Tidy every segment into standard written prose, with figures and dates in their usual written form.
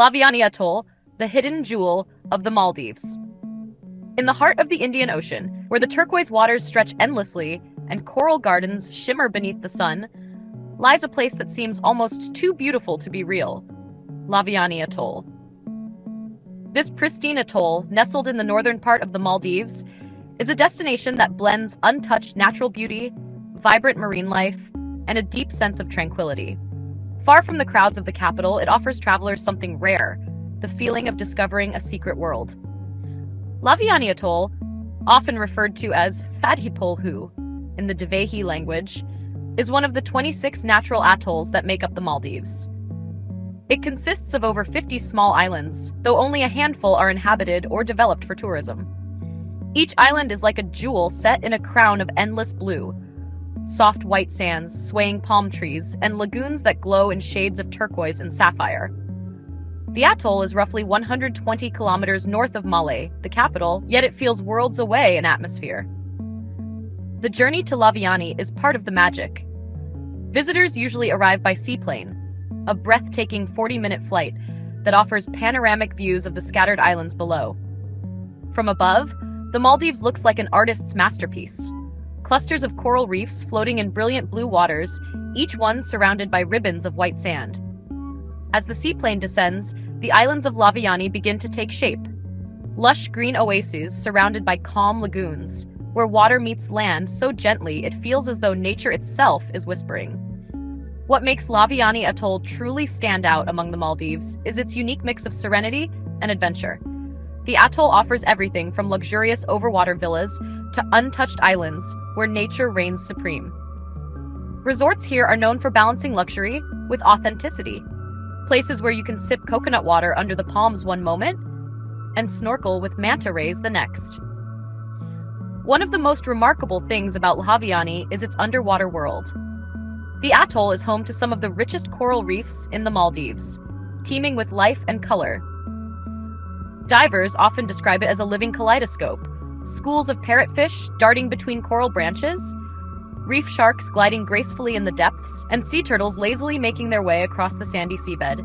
Lhaviyani Atoll, the hidden jewel of the Maldives. In the heart of the Indian Ocean, where the turquoise waters stretch endlessly and coral gardens shimmer beneath the sun, lies a place that seems almost too beautiful to be real: Lhaviyani Atoll. This pristine atoll, nestled in the northern part of the Maldives, is a destination that blends untouched natural beauty, vibrant marine life, and a deep sense of tranquility. Far from the crowds of the capital, it offers travelers something rare: the feeling of discovering a secret world. Lhaviyani Atoll, often referred to as Fadhipolhu in the Dhivehi language, is one of the 26 natural atolls that make up the Maldives. It consists of over 50 small islands, though only a handful are inhabited or developed for tourism. Each island is like a jewel set in a crown of endless blue: soft white sands, swaying palm trees, and lagoons that glow in shades of turquoise and sapphire. The atoll is roughly 120 kilometers north of Malé, the capital, yet it feels worlds away in atmosphere. The journey to Lhaviyani is part of the magic. Visitors usually arrive by seaplane, a breathtaking 40-minute flight that offers panoramic views of the scattered islands below. From above, the Maldives looks like an artist's masterpiece. Clusters of coral reefs floating in brilliant blue waters, each one surrounded by ribbons of white sand. As the seaplane descends, the islands of Lhaviyani begin to take shape. Lush green oases surrounded by calm lagoons, where water meets land so gently it feels as though nature itself is whispering. What makes Lhaviyani Atoll truly stand out among the Maldives is its unique mix of serenity and adventure. The atoll offers everything from luxurious overwater villas to untouched islands where nature reigns supreme. Resorts here are known for balancing luxury with authenticity. Places where you can sip coconut water under the palms one moment and snorkel with manta rays the next. One of the most remarkable things about Lhaviyani is its underwater world. The atoll is home to some of the richest coral reefs in the Maldives, teeming with life and color. Divers often describe it as a living kaleidoscope: schools of parrotfish darting between coral branches, reef sharks gliding gracefully in the depths, and sea turtles lazily making their way across the sandy seabed.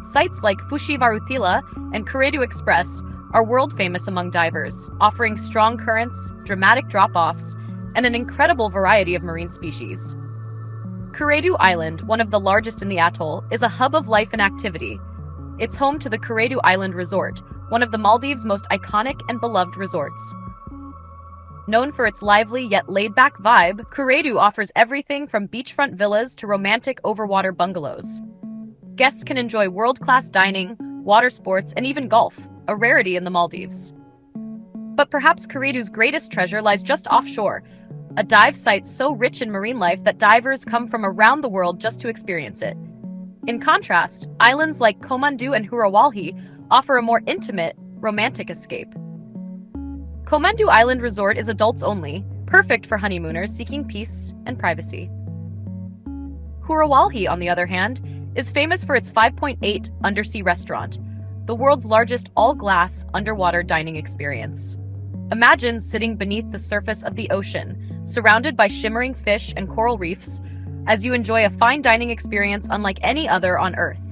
Sites like Hurawalhi and Kuredu Express are world-famous among divers, offering strong currents, dramatic drop-offs, and an incredible variety of marine species. Kuredu Island, one of the largest in the atoll, is a hub of life and activity. It's home to the Kuredu Island Resort, one of the Maldives' most iconic and beloved resorts. Known for its lively yet laid-back vibe, Kuredu offers everything from beachfront villas to romantic overwater bungalows. Guests can enjoy world-class dining, water sports, and even golf, a rarity in the Maldives. But perhaps Kuredu's greatest treasure lies just offshore, a dive site so rich in marine life that divers come from around the world just to experience it. In contrast, islands like Kuredu and Hurawalhi offer a more intimate, romantic escape. Kuredu Island Resort is adults only, perfect for honeymooners seeking peace and privacy. Hurawalhi, on the other hand, is famous for its 5.8 undersea restaurant, the world's largest all-glass underwater dining experience. Imagine sitting beneath the surface of the ocean, surrounded by shimmering fish and coral reefs, as you enjoy a fine dining experience unlike any other on Earth.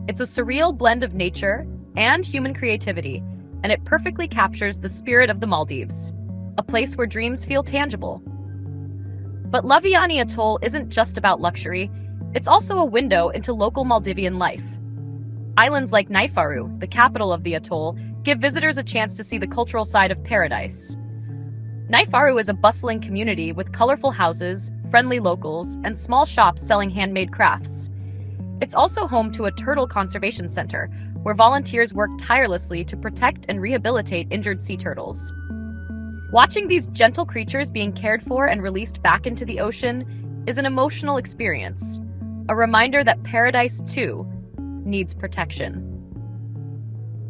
It's a surreal blend of nature and human creativity, and it perfectly captures the spirit of the Maldives, a place where dreams feel tangible. But Lhaviyani Atoll isn't just about luxury, it's also a window into local Maldivian life. Islands like Naifaru, the capital of the atoll, give visitors a chance to see the cultural side of paradise. Naifaru is a bustling community with colorful houses, friendly locals, and small shops selling handmade crafts. It's also home to a turtle conservation center, where volunteers work tirelessly to protect and rehabilitate injured sea turtles. Watching these gentle creatures being cared for and released back into the ocean is an emotional experience, a reminder that paradise, too, needs protection.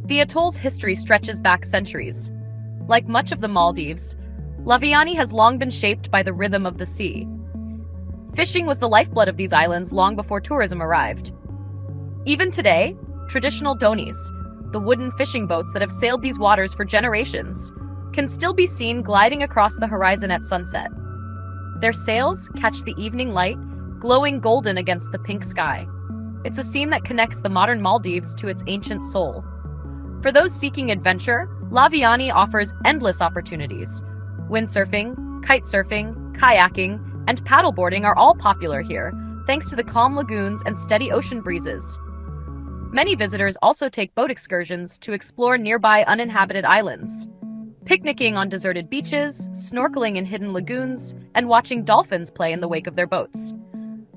The atoll's history stretches back centuries. Like much of the Maldives, Lhaviyani has long been shaped by the rhythm of the sea. Fishing was the lifeblood of these islands long before tourism arrived. Even today, traditional donis, the wooden fishing boats that have sailed these waters for generations, can still be seen gliding across the horizon at sunset. Their sails catch the evening light, glowing golden against the pink sky. It's a scene that connects the modern Maldives to its ancient soul. For those seeking adventure, Lhaviyani offers endless opportunities. Windsurfing, kite surfing, kayaking, and paddleboarding are all popular here, thanks to the calm lagoons and steady ocean breezes. Many visitors also take boat excursions to explore nearby uninhabited islands. Picnicking on deserted beaches, snorkeling in hidden lagoons, and watching dolphins play in the wake of their boats.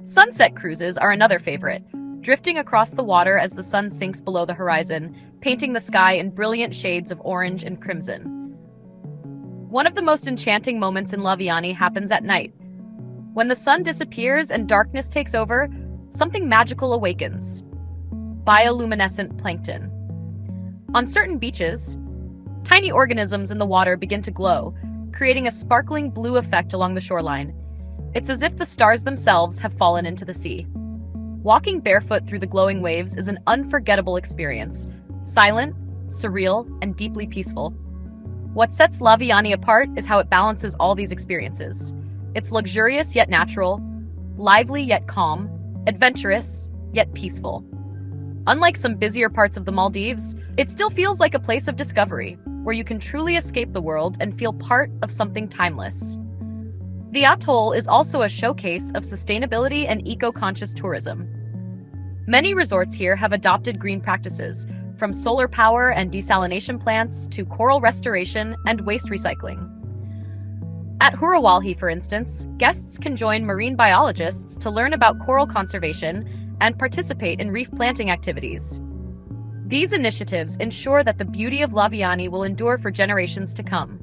Sunset cruises are another favorite, drifting across the water as the sun sinks below the horizon, painting the sky in brilliant shades of orange and crimson. One of the most enchanting moments in Lhaviyani happens at night. When the sun disappears and darkness takes over, something magical awakens. Bioluminescent plankton. On certain beaches, tiny organisms in the water begin to glow, creating a sparkling blue effect along the shoreline. It's as if the stars themselves have fallen into the sea. Walking barefoot through the glowing waves is an unforgettable experience, silent, surreal, and deeply peaceful. What sets Lhaviyani apart is how it balances all these experiences. It's luxurious yet natural, lively yet calm, adventurous yet peaceful. Unlike some busier parts of the Maldives, it still feels like a place of discovery, where you can truly escape the world and feel part of something timeless. The atoll is also a showcase of sustainability and eco-conscious tourism. Many resorts here have adopted green practices, from solar power and desalination plants to coral restoration and waste recycling. At Hurawalhi, for instance, guests can join marine biologists to learn about coral conservation and participate in reef planting activities. These initiatives ensure that the beauty of Lhaviyani will endure for generations to come.